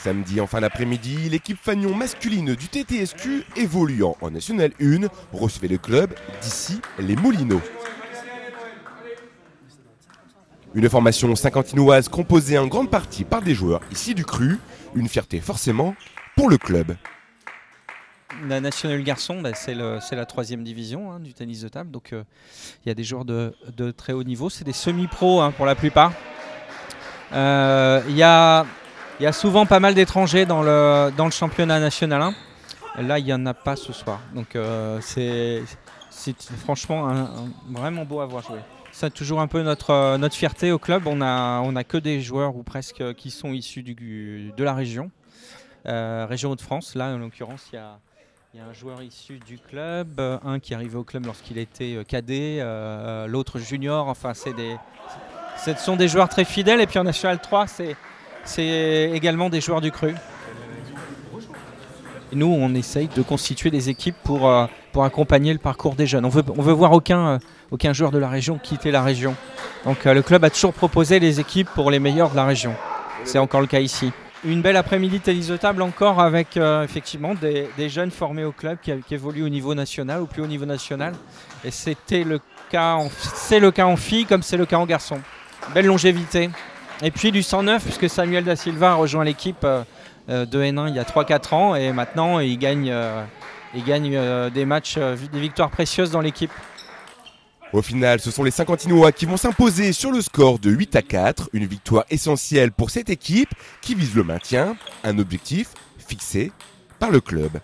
Samedi en fin d'après-midi, l'équipe fanion masculine du TTSQ évoluant en National 1 recevait le club d'ici les Moulineaux. Une formation saint-quentinoise composée en grande partie par des joueurs ici du Cru, une fierté forcément pour le club. La National Garçon, c'est la 3e division du tennis de table, donc il y a des joueurs de très haut niveau, c'est des semi-pros pour la plupart. Il y a souvent pas mal d'étrangers dans le championnat national 1. Là, il n'y en a pas ce soir. Donc, c'est franchement vraiment beau à voir jouer. C'est toujours un peu notre fierté au club. On a que des joueurs ou presque qui sont issus de la région Hauts-de-France. Là, en l'occurrence, il y a un joueur issu du club, un qui est arrivé au club lorsqu'il était cadet, l'autre junior. Enfin, ce sont des joueurs très fidèles. Et puis en National 3, c'est également des joueurs du Cru. Et nous, on essaye de constituer des équipes pour accompagner le parcours des jeunes. On veut voir aucun joueur de la région quitter la région. Donc le club a toujours proposé les équipes pour les meilleurs de la région. C'est encore le cas ici. Une belle après-midi de tennis de table encore avec effectivement des jeunes formés au club qui évoluent au niveau national, au plus haut niveau national. Et c'est le cas en filles comme c'est le cas en garçons. Belle longévité. Et puis du 109 puisque Samuel Da Silva a rejoint l'équipe de N1 il y a 3-4 ans et maintenant il gagne des matchs, des victoires précieuses dans l'équipe. Au final, ce sont les Saint-Quentinois qui vont s'imposer sur le score de 8-4, une victoire essentielle pour cette équipe qui vise le maintien, un objectif fixé par le club.